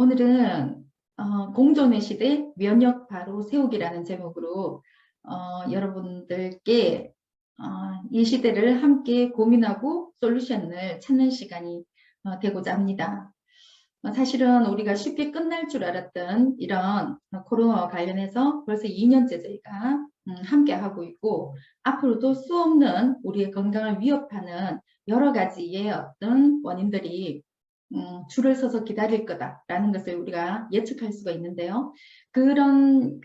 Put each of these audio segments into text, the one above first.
오늘은 공존의 시대 면역 바로 세우기라는 제목으로 여러분들께 이 시대를 함께 고민하고 솔루션을 찾는 시간이 되고자 합니다. 사실은 우리가 쉽게 끝날 줄 알았던 이런 코로나와 관련해서 벌써 2년째 저희가 함께 하고 있고, 앞으로도 수없는 우리의 건강을 위협하는 여러 가지의 어떤 원인들이 줄을 서서 기다릴 거다라는 것을 우리가 예측할 수가 있는데요. 그런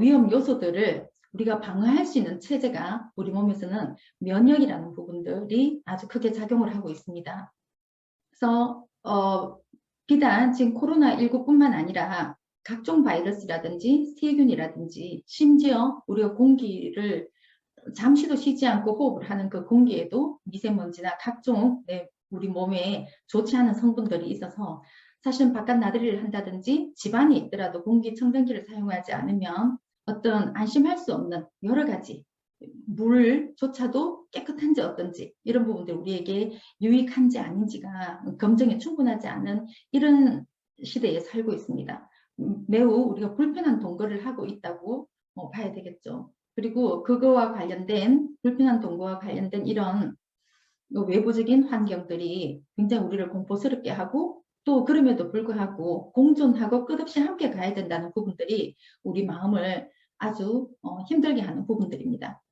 위험 요소들을 우리가 방어할 수 있는 체제가 우리 몸에서는 면역이라는 부분들이 아주 크게 작용을 하고 있습니다. 그래서 비단 지금 코로나19뿐만 아니라 각종 바이러스라든지 세균이라든지 심지어 우리가 공기를 잠시도 쉬지 않고 호흡을 하는 그 공기에도 미세먼지나 각종 우리 몸에 좋지 않은 성분들이 있어서, 사실은 바깥 나들이를 한다든지 집안에 있더라도 공기청정기를 사용하지 않으면 어떤 안심할 수 없는 여러 가지 물조차도 깨끗한지 어떤지 이런 부분들 우리에게 유익한지 아닌지가 검증이 충분하지 않은 이런 시대에 살고 있습니다. 매우 우리가 불편한 동거를 하고 있다고 봐야 되겠죠. 그리고 그거와 관련된 불편한 동거와 관련된 이런 외부적인 환경들이 굉장히 우리를 공포스럽게 하고, 또 그럼에도 불구하고 공존하고 끝없이 함께 가야 된다는 부분들이 우리 마음을 아주 힘들게 하는 부분들입니다.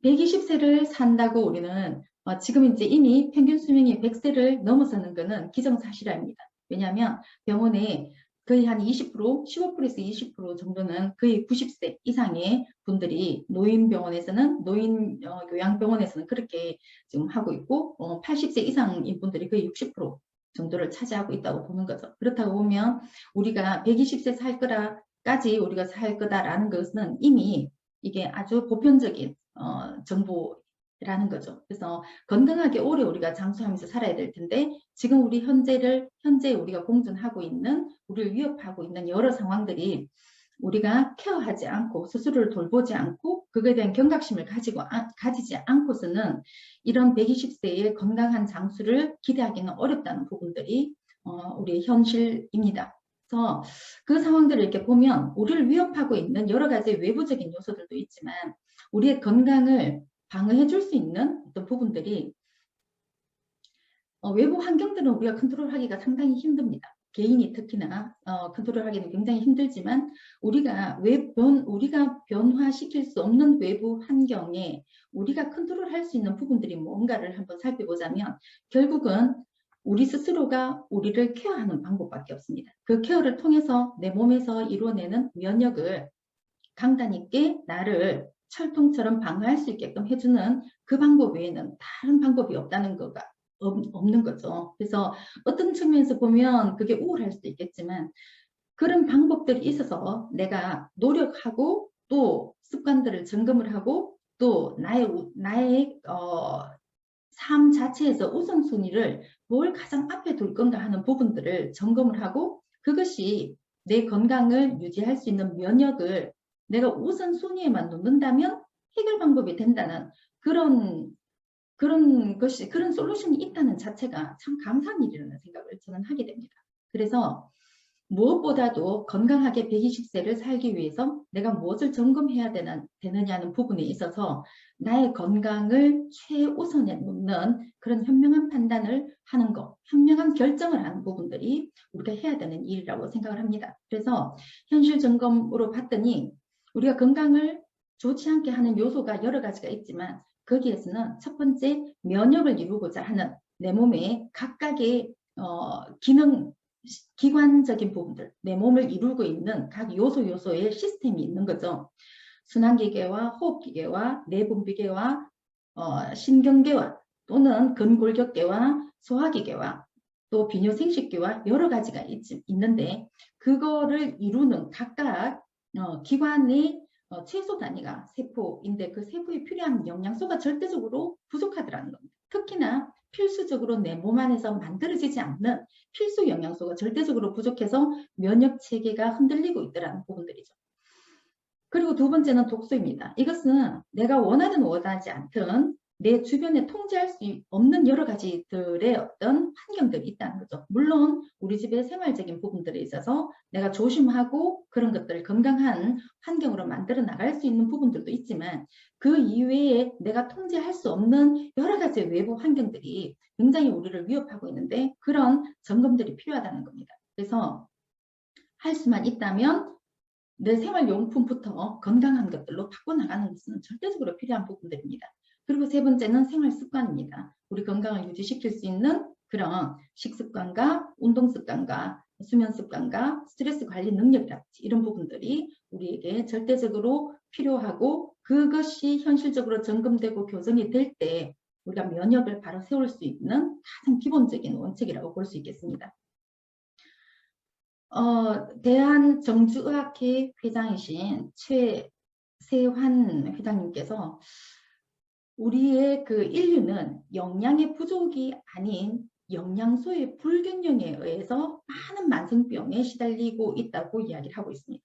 120세를 산다고 우리는 지금 이제 이미 평균 수명이 100세를 넘어서는 것은 기정사실입니다. 왜냐하면 병원에 거의 한 20%, 15%에서 20% 정도는 거의 90세 이상의 분들이 노인병원에서는, 요양병원에서는 그렇게 지금 하고 있고, 80세 이상인 분들이 거의 60% 정도를 차지하고 있다고 보는 거죠. 그렇다고 보면 우리가 120세 살 거라까지 우리가 살 거다라는 것은 이미 이게 아주 보편적인 정보라는 거죠. 그래서 건강하게 오래 우리가 장수하면서 살아야 될 텐데, 지금 우리 현재 우리가 공존하고 있는, 우리를 위협하고 있는 여러 상황들이 우리가 케어하지 않고 스스로를 돌보지 않고 그거에 대한 경각심을 가지지 않고서는 이런 120세의 건강한 장수를 기대하기는 어렵다는 부분들이 우리의 현실입니다. 그래서 그 상황들을 이렇게 보면 우리를 위협하고 있는 여러 가지 외부적인 요소들도 있지만, 우리의 건강을 방어해 줄 수 있는 어떤 부분들이 외부 환경들은 우리가 컨트롤하기가 상당히 힘듭니다. 개인이 특히나 컨트롤하기는 굉장히 힘들지만, 우리가 변화시킬 수 없는 외부 환경에 우리가 컨트롤할 수 있는 부분들이 뭔가를 한번 살펴보자면, 결국은 우리 스스로가 우리를 케어하는 방법밖에 없습니다. 그 케어를 통해서 내 몸에서 이루어내는 면역을 강단 있게 나를 철통처럼 방어할 수 있게끔 해주는 그 방법 외에는 다른 방법이 없는 거죠. 그래서 어떤 측면에서 보면 그게 우울할 수도 있겠지만, 그런 방법들이 있어서 내가 노력하고 또 습관들을 점검을 하고 또 나의 삶 자체에서 우선순위를 뭘 가장 앞에 둘 건가 하는 부분들을 점검을 하고, 그것이 내 건강을 유지할 수 있는 면역을 내가 우선순위에만 놓는다면 해결 방법이 된다는 그런 솔루션이 있다는 자체가 참 감사한 일이라는 생각을 저는 하게 됩니다. 그래서 무엇보다도 건강하게 120세를 살기 위해서 내가 무엇을 점검해야 되느냐는 부분에 있어서 나의 건강을 최우선에 놓는 그런 현명한 판단을 하는 것, 현명한 결정을 하는 부분들이 우리가 해야 되는 일이라고 생각을 합니다. 그래서 현실 점검으로 봤더니 우리가 건강을 좋지 않게 하는 요소가 여러 가지가 있지만, 거기에서는 첫 번째, 면역을 이루고자 하는 내 몸의 각각의 기관적인 부분들, 내 몸을 이루고 있는 각 요소의 시스템이 있는 거죠. 순환기계와 호흡기계와 내분비계와 신경계와 또는 근골격계와 소화기계와 또 비뇨생식기와 여러 가지가 있는데, 그거를 이루는 각각 기관의 최소 단위가 세포인데, 그 세포에 필요한 영양소가 절대적으로 부족하더라는 겁니다. 특히나 필수적으로 내 몸 안에서 만들어지지 않는 필수 영양소가 절대적으로 부족해서 면역 체계가 흔들리고 있더라는 부분들이죠. 그리고 두 번째는 독소입니다. 이것은 내가 원하지 않든 내 주변에 통제할 수 없는 여러 가지들의 어떤 환경들이 있다는 거죠. 물론 우리 집의 생활적인 부분들에 있어서 내가 조심하고 그런 것들을 건강한 환경으로 만들어 나갈 수 있는 부분들도 있지만 그 이외에 내가 통제할 수 없는 여러 가지 외부 환경들이 굉장히 우리를 위협하고 있는데 그런 점검들이 필요하다는 겁니다. 그래서 할 수만 있다면 내 생활용품부터 건강한 것들로 바꿔나가는 것은 절대적으로 필요한 부분들입니다. 그리고 세 번째는 생활 습관입니다. 우리 건강을 유지시킬 수 있는 그런 식습관과 운동 습관과 수면 습관과 스트레스 관리 능력이랄지 이런 부분들이 우리에게 절대적으로 필요하고 그것이 현실적으로 점검되고 교정이 될 때 우리가 면역을 바로 세울 수 있는 가장 기본적인 원칙이라고 볼 수 있겠습니다. 대한정주의학회 회장이신 최세환 회장님께서 우리의 그 인류는 영양의 부족이 아닌 영양소의 불균형에 의해서 많은 만성병에 시달리고 있다고 이야기를 하고 있습니다.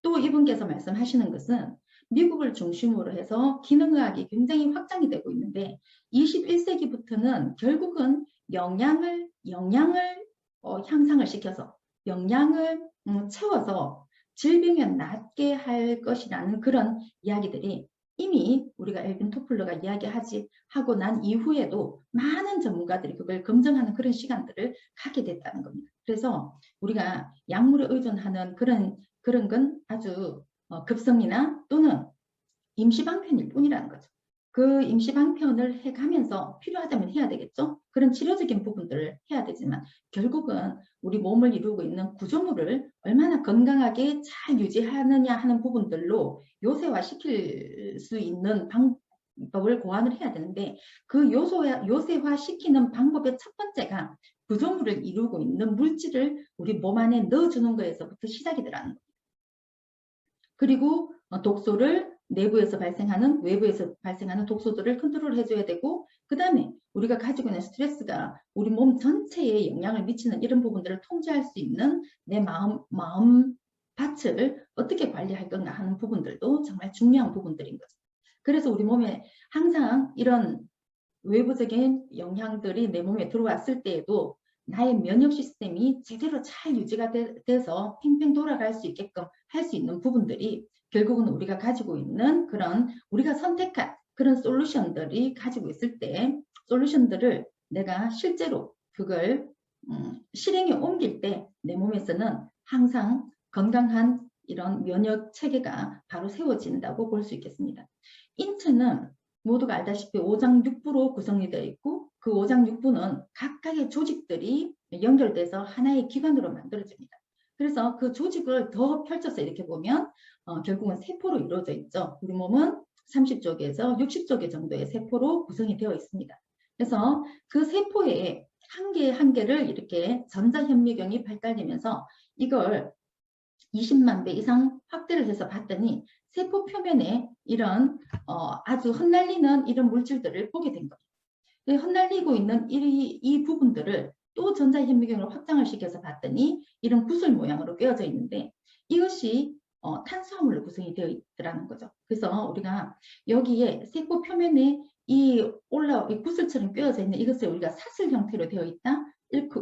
또 이분께서 말씀하시는 것은 미국을 중심으로 해서 기능의학이 굉장히 확장이 되고 있는데 21세기부터는 결국은 영양을 향상을 시켜서 영양을 채워서 질병에 낫게 할 것이라는 그런 이야기들이 이미 우리가 엘빈 토플러가 이야기하고 난 이후에도 많은 전문가들이 그걸 검증하는 그런 시간들을 갖게 됐다는 겁니다. 그래서 우리가 약물에 의존하는 그런 건 아주 급성이나 또는 임시방편일 뿐이라는 거죠. 그 임시방편을 해가면서 필요하다면 해야 되겠죠. 그런 치료적인 부분들을 해야 되지만 결국은 우리 몸을 이루고 있는 구조물을 얼마나 건강하게 잘 유지하느냐 하는 부분들로 요새화시킬 수 있는 방법을 고안을 해야 되는데 그 요새화시키는 방법의 첫 번째가 구조물을 이루고 있는 물질을 우리 몸 안에 넣어주는 거에서부터 시작이더라는 겁니다. 그리고 독소를 내부에서 발생하는 외부에서 발생하는 독소들을 컨트롤 해줘야 되고 그 다음에 우리가 가지고 있는 스트레스가 우리 몸 전체에 영향을 미치는 이런 부분들을 통제할 수 있는 내 마음 밭을 어떻게 관리할 건가 하는 부분들도 정말 중요한 부분들인 거죠. 그래서 우리 몸에 항상 이런 외부적인 영향들이 내 몸에 들어왔을 때에도 나의 면역 시스템이 제대로 잘 유지가 돼서 팽팽 돌아갈 수 있게끔 할 수 있는 부분들이 결국은 우리가 가지고 있는 그런 우리가 선택한 그런 솔루션들이 가지고 있을 때 솔루션들을 내가 실제로 그걸 실행에 옮길 때 내 몸에서는 항상 건강한 이런 면역 체계가 바로 세워진다고 볼 수 있겠습니다. 인체는 모두가 알다시피 5장6부로 구성이 되어 있고 그 5장6부는 각각의 조직들이 연결돼서 하나의 기관으로 만들어집니다. 그래서 그 조직을 더 펼쳐서 이렇게 보면 결국은 세포로 이루어져 있죠. 우리 몸은 30쪽에서 60쪽 정도의 세포로 구성이 되어 있습니다. 그래서 그 세포의 한 개 한 개를 이렇게 전자현미경이 발달되면서 이걸 20만 배 이상 확대를 해서 봤더니 세포 표면에 이런 아주 흩날리는 이런 물질들을 보게 된 거예요. 흩날리고 있는 이 부분들을 또 전자현미경으로 확장을 시켜서 봤더니 이런 구슬 모양으로 꿰어져 있는데 이것이 탄수화물로 구성이 되어 있더라는 거죠. 그래서 우리가 여기에 세포 표면에 이 구슬처럼 꿰어져 있는 이것을 우리가 사슬 형태로 되어 있다.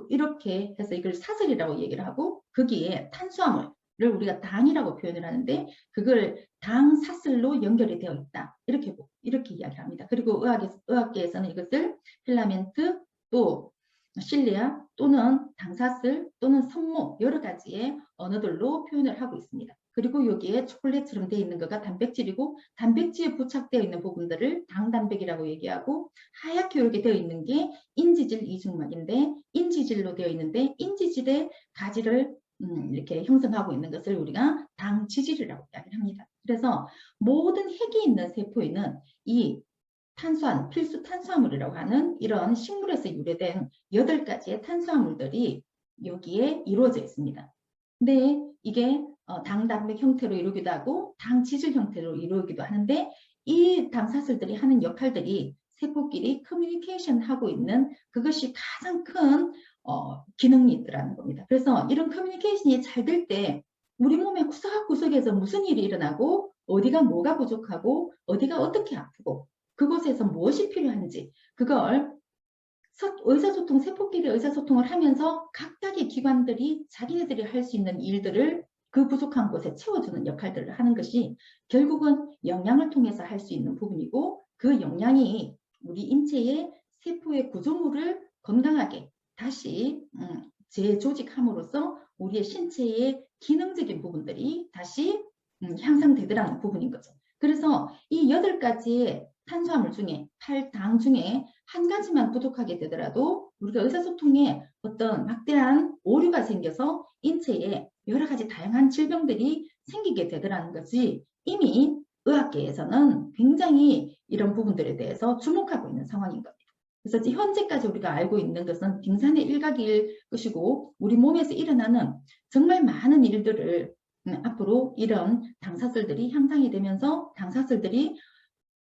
이렇게 해서 이걸 사슬이라고 얘기를 하고 거기에 탄수화물을 우리가 당이라고 표현을 하는데 그걸 당 사슬로 연결이 되어 있다. 이렇게 이야기합니다. 그리고 의학계에서는 이것을 필라멘트 또 실리아 또는 당사슬 또는 섬모 여러 가지의 언어들로 표현을 하고 있습니다. 그리고 여기에 초콜릿처럼 되어 있는 거가 단백질이고 단백질에 부착되어 있는 부분들을 당단백이라고 얘기하고 하얗게 이렇게 되어 있는 게 인지질 이중막인데 인지질로 되어 있는데 인지질의 가지를 이렇게 형성하고 있는 것을 우리가 당지질이라고 이야기를 합니다. 그래서 모든 핵이 있는 세포에는 이 필수 탄수화물이라고 하는 이런 식물에서 유래된 8가지의 탄수화물들이 여기에 이루어져 있습니다. 근데 이게 당단백 형태로 이루기도 하고 당지질 형태로 이루기도 하는데 이 당사슬들이 하는 역할들이 세포끼리 커뮤니케이션 하고 있는 그것이 가장 큰 기능이 있더라는 겁니다. 그래서 이런 커뮤니케이션이 잘 될 때 우리 몸의 구석구석에서 무슨 일이 일어나고 어디가 뭐가 부족하고 어디가 어떻게 아프고 그곳에서 무엇이 필요한지 그걸 의사소통, 세포끼리 의사소통을 하면서 각각의 기관들이 자기네들이 할 수 있는 일들을 그 부족한 곳에 채워주는 역할들을 하는 것이 결국은 영양을 통해서 할 수 있는 부분이고, 그 영양이 우리 인체의 세포의 구조물을 건강하게 다시 재조직함으로써 우리의 신체의 기능적인 부분들이 다시 향상되더라는 부분인 거죠. 그래서 이 8가지의 탄수화물 중에 8당 중에 한 가지만 부족하게 되더라도 우리가 의사소통에 어떤 막대한 오류가 생겨서 인체에 여러 가지 다양한 질병들이 생기게 되더라는 것이 이미 의학계에서는 굉장히 이런 부분들에 대해서 주목하고 있는 상황인 겁니다. 그래서 현재까지 우리가 알고 있는 것은 빙산의 일각일 것이고, 우리 몸에서 일어나는 정말 많은 일들을 앞으로 이런 당사슬들이 향상이 되면서 당사슬들이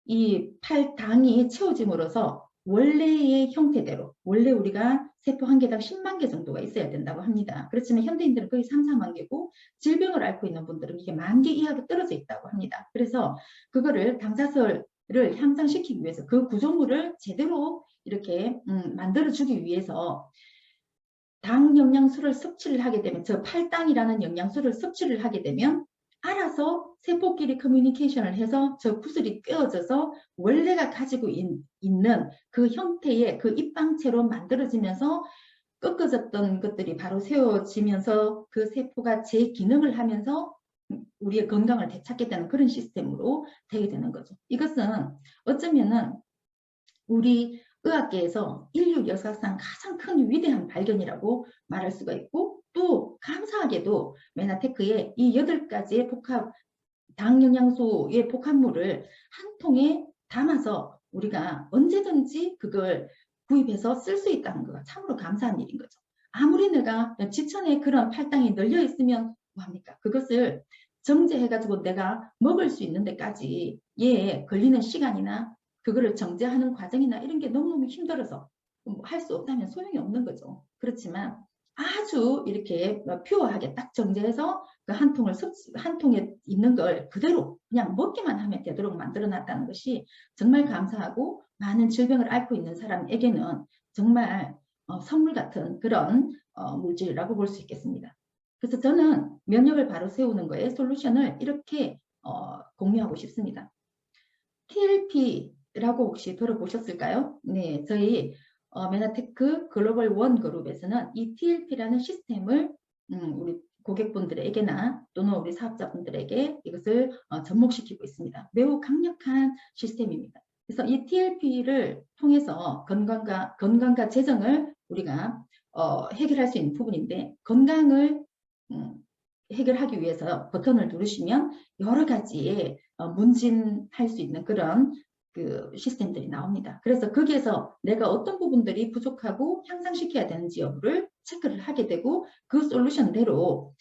이 8당이 채워짐으로써 원래의 형태대로, 원래 우리가 세포 한 개당 10만 개 정도가 있어야 된다고 합니다. 그렇지만 현대인들은 거의 3, 4만 개고 질병을 앓고 있는 분들은 이게 10,000개 이하로 떨어져 있다고 합니다. 그래서 그거를 당사슬을 향상시키기 위해서 그 구조물을 제대로 이렇게 만들어주기 위해서 당 영양소를 섭취를 하게 되면, 저 8당이라는 영양소를 섭취를 하게 되면 알아서 세포끼리 커뮤니케이션을 해서 저 구슬이 꿰어져서 원래가 가지고 있는 그 형태의 그 입방체로 만들어지면서 꺾어졌던 것들이 바로 세워지면서 그 세포가 재기능을 하면서 우리의 건강을 되찾게 되는 그런 시스템으로 되게 되는 거죠. 이것은 어쩌면은 우리 의학계에서 인류 역사상 가장 큰 위대한 발견이라고 말할 수가 있고, 또 감사하게도 메나테크의 이 8가지의 당 영양소의 복합물을 한 통에 담아서 우리가 언제든지 그걸 구입해서 쓸 수 있다는 거가 참으로 감사한 일인 거죠. 아무리 내가 지천에 그런 8당이 널려 있으면 뭐합니까? 그것을 정제해가지고 내가 먹을 수 있는 데까지 걸리는 시간이나 그거를 정제하는 과정이나 이런 게 너무너무 힘들어서 할 수 없다면 소용이 없는 거죠. 그렇지만 아주 이렇게 퓨어하게 딱 정제해서 그 한 통에 있는 걸 그대로 그냥 먹기만 하면 되도록 만들어 놨다는 것이 정말 감사하고, 많은 질병을 앓고 있는 사람에게는 정말 선물 같은 그런 물질이라고 볼 수 있겠습니다. 그래서 저는 면역을 바로 세우는 거에 솔루션을 이렇게 공유하고 싶습니다. TLP라고 혹시 들어보셨을까요? 네, 저희 메나테크 글로벌 원 그룹에서는 이 TLP라는 시스템을 우리 고객분들에게나 또는 우리 사업자분들에게 이것을 접목시키고 있습니다. 매우 강력한 시스템입니다. 그래서 이 TLP를 통해서 건강과 재정을 우리가 해결할 수 있는 부분인데, 건강을 해결하기 위해서 버튼을 누르시면 여러 가지의 문진할 수 있는 그런 그 시스템들이 나옵니다. 그래서 거기에서 내가 어떤 부분들이 부족하고 향상시켜야 되는지 여부를 체크를 하게 되고, 그 솔루션대로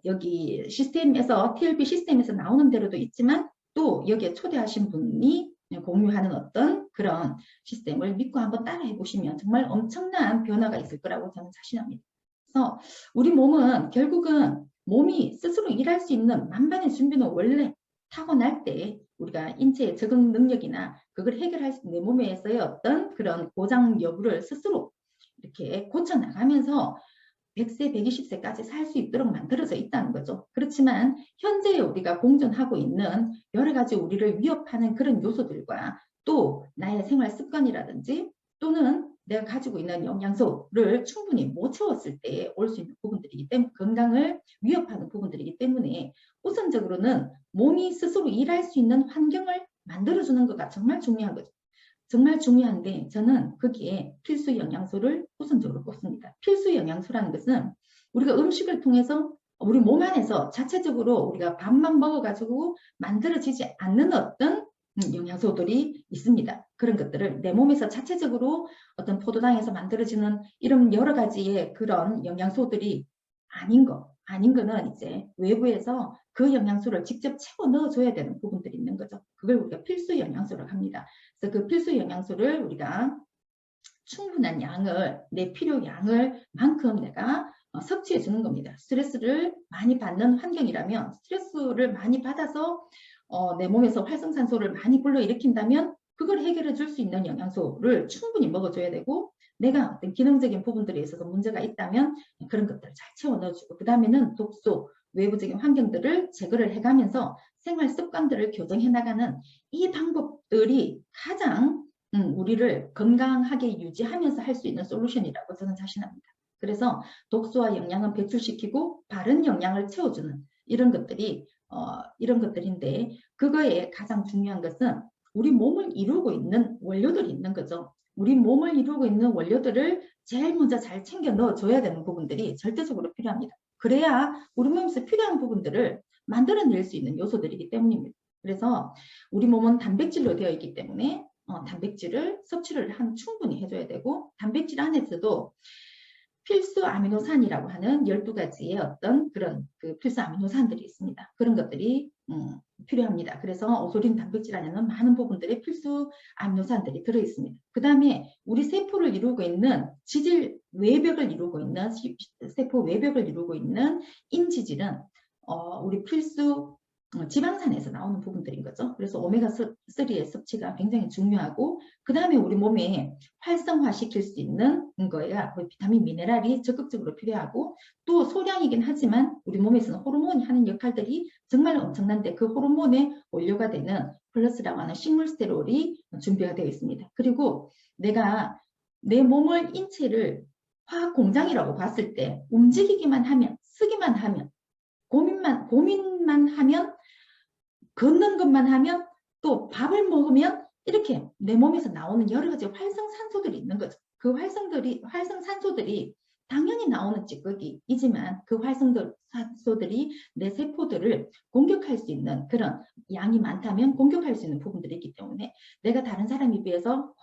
여기 시스템에서 TLP 시스템에서 나오는 대로도 있지만, 또 여기에 초대하신 분이 공유하는 어떤 그런 시스템을 믿고 한번 따라해 보시면 정말 엄청난 변화가 있을 거라고 저는 자신합니다. 그래서 우리 몸은 결국은 몸이 스스로 일할 수 있는 만반의 준비는 원래 타고날 때 우리가 인체의 적응 능력이나 그걸 해결할 수 있는 내 몸에서의 어떤 그런 고장 여부를 스스로 이렇게 고쳐나가면서 100세, 120세까지 살 수 있도록 만들어져 있다는 거죠. 그렇지만 현재 우리가 공존하고 있는 여러 가지 우리를 위협하는 그런 요소들과 또 나의 생활 습관이라든지 또는 내가 가지고 있는 영양소를 충분히 못 채웠을 때 올 수 있는 부분들이기 때문에, 건강을 위협하는 부분들이기 때문에 우선적으로는 몸이 스스로 일할 수 있는 환경을 만들어주는 것가 정말 중요한 거죠. 정말 중요한데 저는 거기에 필수 영양소를 우선적으로 꼽습니다. 필수 영양소라는 것은 우리가 음식을 통해서 우리 몸 안에서 자체적으로 우리가 밥만 먹어가지고 만들어지지 않는 어떤 영양소들이 있습니다. 그런 것들을 내 몸에서 자체적으로 어떤 포도당에서 만들어지는 이런 여러 가지의 그런 영양소들이 아닌 거는 이제 외부에서 그 영양소를 직접 채워 넣어줘야 되는 부분들이 있는 거죠. 그걸 우리가 필수 영양소라고 합니다. 그래서 그 필수 영양소를 우리가 충분한 양을, 내 필요 양을 만큼 내가 섭취해 주는 겁니다. 스트레스를 많이 받는 환경이라면 스트레스를 많이 받아서 내 몸에서 활성산소를 많이 불러일으킨다면 그걸 해결해 줄 수 있는 영양소를 충분히 먹어줘야 되고, 내가 어떤 기능적인 부분들에 있어서 문제가 있다면 그런 것들을 잘 채워 넣어주고, 그 다음에는 독소, 외부적인 환경들을 제거를 해가면서 생활 습관들을 교정해 나가는 이 방법들이 가장 우리를 건강하게 유지하면서 할 수 있는 솔루션이라고 저는 자신합니다. 그래서 독소와 영양은 배출시키고 바른 영양을 채워주는 이런 것들인데, 그거에 가장 중요한 것은 우리 몸을 이루고 있는 원료들이 있는 거죠. 우리 몸을 이루고 있는 원료들을 제일 먼저 잘 챙겨 넣어줘야 되는 부분들이 절대적으로 필요합니다. 그래야 우리 몸에서 필요한 부분들을 만들어낼 수 있는 요소들이기 때문입니다. 그래서 우리 몸은 단백질로 되어 있기 때문에 단백질을 섭취를 충분히 해줘야 되고, 단백질 안에서도 필수 아미노산이라고 하는 12가지의 어떤 그런 필수 아미노산들이 있습니다. 그런 것들이 필요합니다. 그래서 오소린 단백질 안에는 많은 부분들의 필수 아미노산들이 들어있습니다. 그 다음에 우리 세포를 이루고 있는 지질 외벽을 이루고 있는 세포 외벽을 이루고 있는 인지질은 우리 필수 지방산에서 나오는 부분들인 거죠. 그래서 오메가3의 섭취가 굉장히 중요하고, 그 다음에 우리 몸에 활성화시킬 수 있는 거야 비타민, 미네랄이 적극적으로 필요하고, 또 소량이긴 하지만 우리 몸에서는 호르몬이 하는 역할들이 정말 엄청난데, 그 호르몬의 원료가 되는 플러스라고 하는 식물스테롤이 준비가 되어 있습니다. 그리고 내가 내 몸을, 인체를 화학 공장이라고 봤을 때 움직이기만 하면, 쓰기만 하면, 고민만 하면, 걷는 것만 하면, 또 밥을 먹으면 이렇게 내 몸에서 나오는 여러 가지 활성산소들이 있는 거죠. 그 활성산소들이 당연히 나오는 찌꺼기이지만 그 활성산소들이 내 세포들을 공격할 수 있는 그런 양이 많다면 공격할 수 있는 부분들이 있기 때문에, 내가 다른 사람에 비해서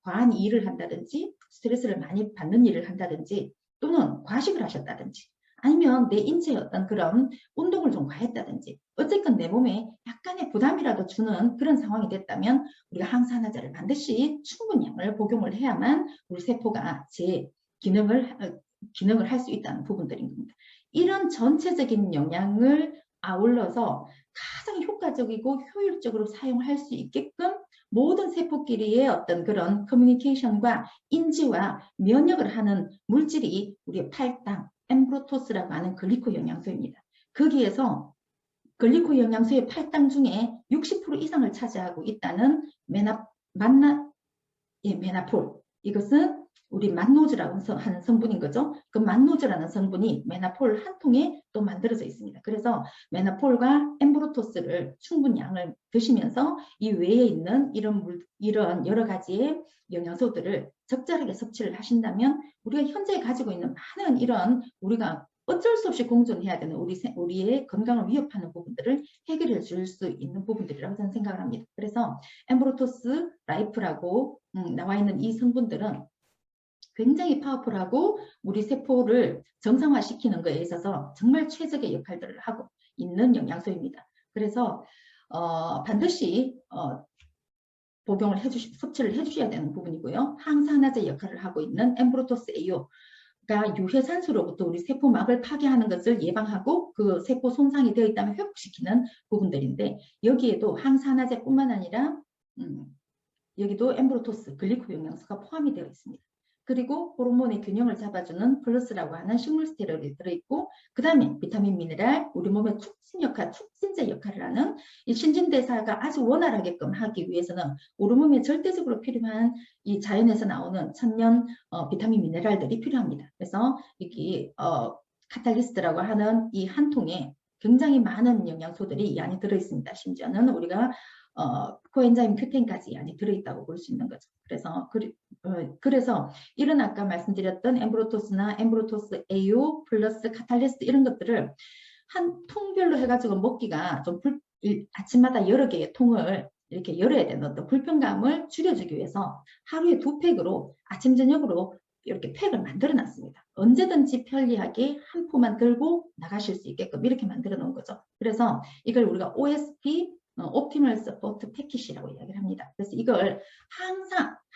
과한 일을 한다든지 스트레스를 많이 받는 일을 한다든지, 또는 과식을 하셨다든지, 아니면 내 인체에 어떤 그런 운동을 좀 과했다든지, 어쨌든 내 몸에 약간의 부담이라도 주는 그런 상황이 됐다면 우리가 항산화제를 반드시 충분 양을 복용을 해야만 우리 세포가 제 기능을 할 수 있다는 부분들인 겁니다. 이런 전체적인 영향을 아울러서 가장 효과적이고 효율적으로 사용할 수 있게끔 모든 세포끼리의 어떤 그런 커뮤니케이션과 인지와 면역을 하는 물질이 우리의 팔당 엠브로토스라고 하는 글리코 영양소입니다. 거기에서 글리코 영양소의 8당 중에 60% 이상을 차지하고 있다는 메나폴. 이것은 우리 만노즈라고 하는 성분인 거죠. 그 만노즈라는 성분이 메나폴 한 통에 또 만들어져 있습니다. 그래서 메나폴과 엠브로토스를 충분 양을 드시면서 이 외에 있는 이런 여러 가지의 영양소들을 적절하게 섭취를 하신다면, 우리가 현재 가지고 있는 많은 이런 우리가 어쩔 수 없이 공존해야 되는 우리의 건강을 위협하는 부분들을 해결해 줄 수 있는 부분들이라고 저는 생각을 합니다. 그래서 엠브로토스 라이프라고 나와 있는 이 성분들은 굉장히 파워풀하고 우리 세포를 정상화시키는 것에 있어서 정말 최적의 역할들을 하고 있는 영양소입니다. 그래서 반드시 섭취를 해주셔야 되는 부분이고요. 항산화제 역할을 하고 있는 엠브로토스 AO가 유해산소로부터 우리 세포막을 파괴하는 것을 예방하고 그 세포 손상이 되어 있다면 회복시키는 부분들인데, 여기에도 항산화제뿐만 아니라 여기도 엠브로토스, 글리코 영양소가 포함이 되어 있습니다. 그리고 호르몬의 균형을 잡아주는 플러스라고 하는 식물스테롤이 들어있고, 그 다음에 비타민, 미네랄, 우리 몸의 촉진제 역할을 하는 이 신진대사가 아주 원활하게끔 하기 위해서는 우리 몸에 절대적으로 필요한 이 자연에서 나오는 천연 비타민, 미네랄들이 필요합니다. 그래서 여기 카탈리스트라고 하는 이 한 통에 굉장히 많은 영양소들이 이 안에 들어있습니다. 심지어는 우리가 코엔자임 Q10까지 안에 들어있다고 볼 수 있는 거죠. 그래서 이런 아까 말씀드렸던 엠브로토스나 엠브로토스 AO 플러스 카탈리스트 이런 것들을 한 통별로 해가지고 먹기가 좀 아침마다 여러 개의 통을 이렇게 열어야 되는 어떤 불편감을 줄여주기 위해서 하루에 2팩으로 아침 저녁으로 이렇게 팩을 만들어 놨습니다. 언제든지 편리하게 한 포만 들고 나가실 수 있게끔 이렇게 만들어 놓은 거죠. 그래서 이걸 우리가 OSP 옵티멀 서포트 패킷이라고 이야기를 합니다. 그래서 이걸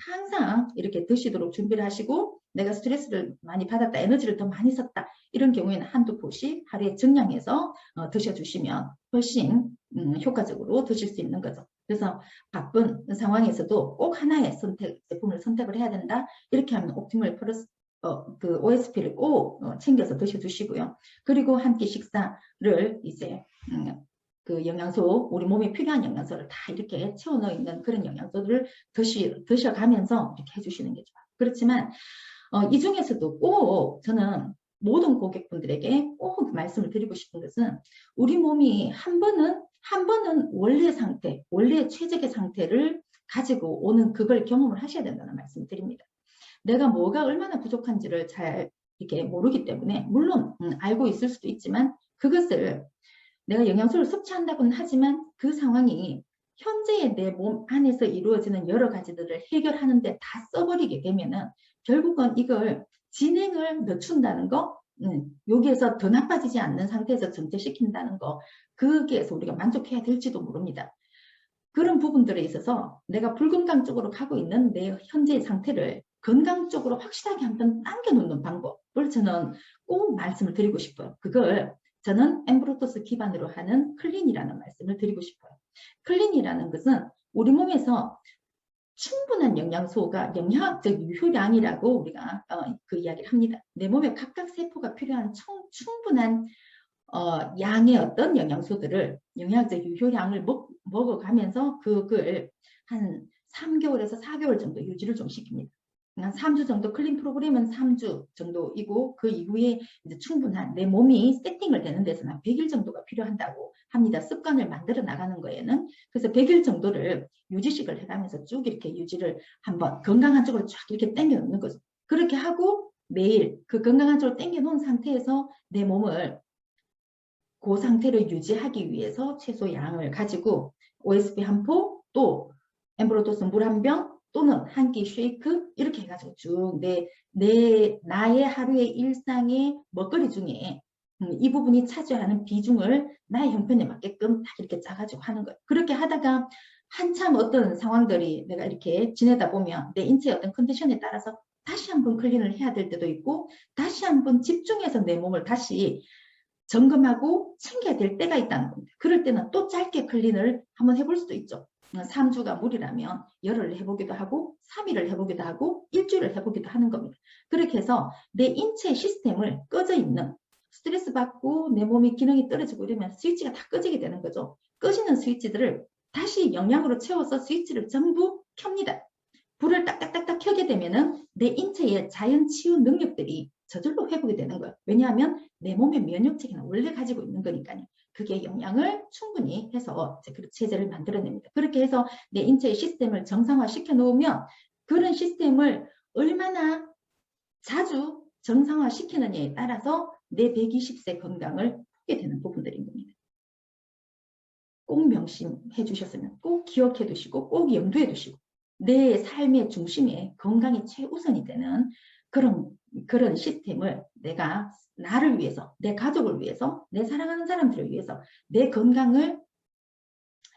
항상 이렇게 드시도록 준비를 하시고, 내가 스트레스를 많이 받았다, 에너지를 더 많이 썼다, 이런 경우에는 한두 포씩 하루에 정량해서 드셔주시면 훨씬 효과적으로 드실 수 있는 거죠. 그래서 바쁜 상황에서도 꼭 하나의 제품을 선택을 해야 된다. 이렇게 하면 옵티멀 플러스 그 OSP를 꼭 챙겨서 드셔주시고요. 그리고 한 끼 식사를 이제 그 영양소, 우리 몸에 필요한 영양소를 다 이렇게 채워 넣어 있는 그런 영양소들을 드셔가면서 이렇게 해주시는 게 좋아요. 그렇지만 이 중에서도 꼭 저는 모든 고객분들에게 꼭 말씀을 드리고 싶은 것은 우리 몸이 한 번은 원래 상태, 원래 최적의 상태를 가지고 오는 그걸 경험을 하셔야 된다는 말씀을 드립니다. 내가 뭐가 얼마나 부족한지를 잘 이렇게 모르기 때문에 물론 알고 있을 수도 있지만 그것을 내가 영양소를 섭취한다고는 하지만 그 상황이 현재의 내 몸 안에서 이루어지는 여러 가지들을 해결하는데 다 써버리게 되면은 결국은 이걸 진행을 늦춘다는 거, 여기에서 더 나빠지지 않는 상태에서 정체시킨다는 거, 거기에서 우리가 만족해야 될지도 모릅니다. 그런 부분들에 있어서 내가 불건강 쪽으로 가고 있는 내 현재의 상태를 건강 쪽으로 확실하게 한번 당겨놓는 방법을 저는 꼭 말씀을 드리고 싶어요. 그걸 저는 엠브로토스 기반으로 하는 클린이라는 말씀을 드리고 싶어요. 클린이라는 것은 우리 몸에서 충분한 영양소가 영양학적 유효량이라고 우리가 그 이야기를 합니다. 내 몸에 각각 세포가 필요한 충분한 양의 어떤 영양소들을 영양학적 유효량을 먹어가면서 그걸 한 3개월에서 4개월 정도 유지를 좀 시킵니다. 한 3주 정도 클린 프로그램은 3주 정도이고 그 이후에 이제 충분한 내 몸이 세팅을 되는 데서는 100일 정도가 필요한다고 합니다. 습관을 만들어 나가는 거에는. 그래서 100일 정도를 유지식을 해가면서 쭉 이렇게 유지를 한번 건강한 쪽으로 쫙 이렇게 당겨 놓는 거죠. 그렇게 하고 매일 그 건강한 쪽으로 당겨 놓은 상태에서 내 몸을 그 상태를 유지하기 위해서 최소 양을 가지고 OSP 한 포, 또 엠브로토스 물 한 병, 또는 한 끼 쉐이크 이렇게 해가지고 쭉 나의 하루의 일상의 먹거리 중에 이 부분이 차지하는 비중을 나의 형편에 맞게끔 딱 이렇게 짜가지고 하는 거예요. 그렇게 하다가 한참 어떤 상황들이 내가 이렇게 지내다 보면 내 인체의 어떤 컨디션에 따라서 다시 한번 클린을 해야 될 때도 있고 다시 한번 집중해서 내 몸을 다시 점검하고 챙겨야 될 때가 있다는 겁니다. 그럴 때는 또 짧게 클린을 한번 해볼 수도 있죠. 3주가 무리라면 열흘을 해보기도 하고 3일을 해보기도 하고 일주일을 해보기도 하는 겁니다. 그렇게 해서 내 인체 시스템을 꺼져 있는 스트레스 받고 내 몸이 기능이 떨어지고 이러면 스위치가 다 꺼지게 되는 거죠. 꺼지는 스위치들을 다시 영양으로 채워서 스위치를 전부 켭니다. 불을 딱딱딱딱 켜게 되면은 내 인체의 자연 치유 능력들이 저절로 회복이 되는 거예요. 왜냐하면 내 몸의 면역 체계는 원래 가지고 있는 거니까요. 그게 영양을 충분히 해서 그 체제를 만들어냅니다. 그렇게 해서 내 인체의 시스템을 정상화 시켜 놓으면 그런 시스템을 얼마나 자주 정상화 시키느냐에 따라서 내 120세 건강을 보게 되는 부분들인 겁니다. 꼭 명심해 주셨으면 꼭 기억해 두시고 꼭 염두에 두시고 내 삶의 중심에 건강이 최우선이 되는 그런 시스템을 내가 나를 위해서, 내 가족을 위해서, 내 사랑하는 사람들을 위해서 내 건강을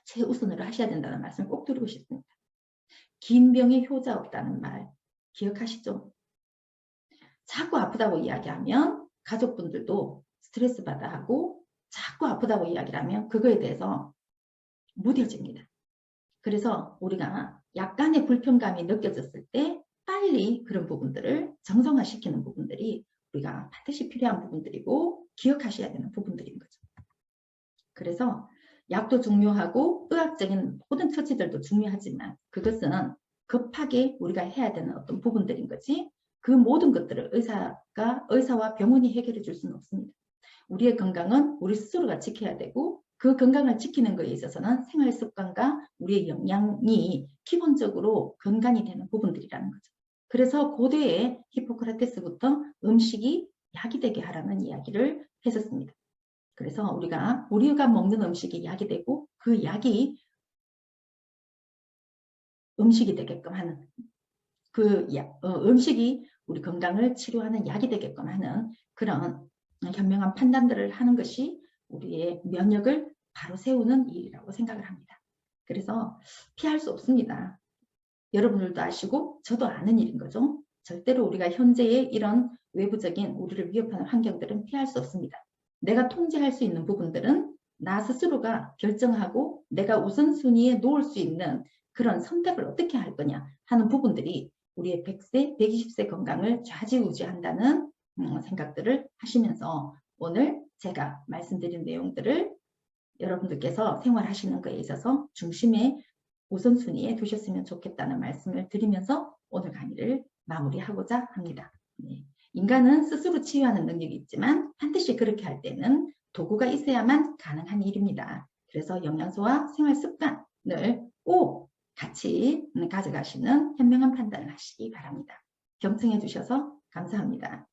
최우선으로 하셔야 된다는 말씀을 꼭 드리고 싶습니다. 긴 병에 효자 없다는 말 기억하시죠? 자꾸 아프다고 이야기하면 가족분들도 스트레스 받아 하고 자꾸 아프다고 이야기를 하면 그거에 대해서 무뎌집니다. 그래서 우리가 약간의 불편감이 느껴졌을 때 빨리 그런 부분들을 정상화시키는 부분들이 우리가 반드시 필요한 부분들이고 기억하셔야 되는 부분들인 거죠. 그래서 약도 중요하고 의학적인 모든 처치들도 중요하지만 그것은 급하게 우리가 해야 되는 어떤 부분들인 거지 그 모든 것들을 의사와 병원이 해결해 줄 수는 없습니다. 우리의 건강은 우리 스스로가 지켜야 되고 그 건강을 지키는 것에 있어서는 생활 습관과 우리의 영양이 기본적으로 근간이 되는 부분들이라는 거죠. 그래서 고대의 히포크라테스부터 음식이 약이 되게 하라는 이야기를 했었습니다. 그래서 우리가 먹는 음식이 약이 되고 그 약이 음식이 되게끔 하는 음식이 우리 건강을 치료하는 약이 되게끔 하는 그런 현명한 판단들을 하는 것이 우리의 면역을 바로 세우는 일이라고 생각을 합니다. 그래서 피할 수 없습니다. 여러분들도 아시고 저도 아는 일인 거죠. 절대로 우리가 현재의 이런 외부적인 우리를 위협하는 환경들은 피할 수 없습니다. 내가 통제할 수 있는 부분들은 나 스스로가 결정하고 내가 우선순위에 놓을 수 있는 그런 선택을 어떻게 할 거냐 하는 부분들이 우리의 100세, 120세 건강을 좌지우지한다는 생각들을 하시면서 오늘 제가 말씀드린 내용들을 여러분들께서 생활하시는 것에 있어서 중심에 우선순위에 두셨으면 좋겠다는 말씀을 드리면서 오늘 강의를 마무리하고자 합니다. 네. 인간은 스스로 치유하는 능력이 있지만 반드시 그렇게 할 때는 도구가 있어야만 가능한 일입니다. 그래서 영양소와 생활 습관을 꼭 같이 가져가시는 현명한 판단을 하시기 바랍니다. 경청해 주셔서 감사합니다.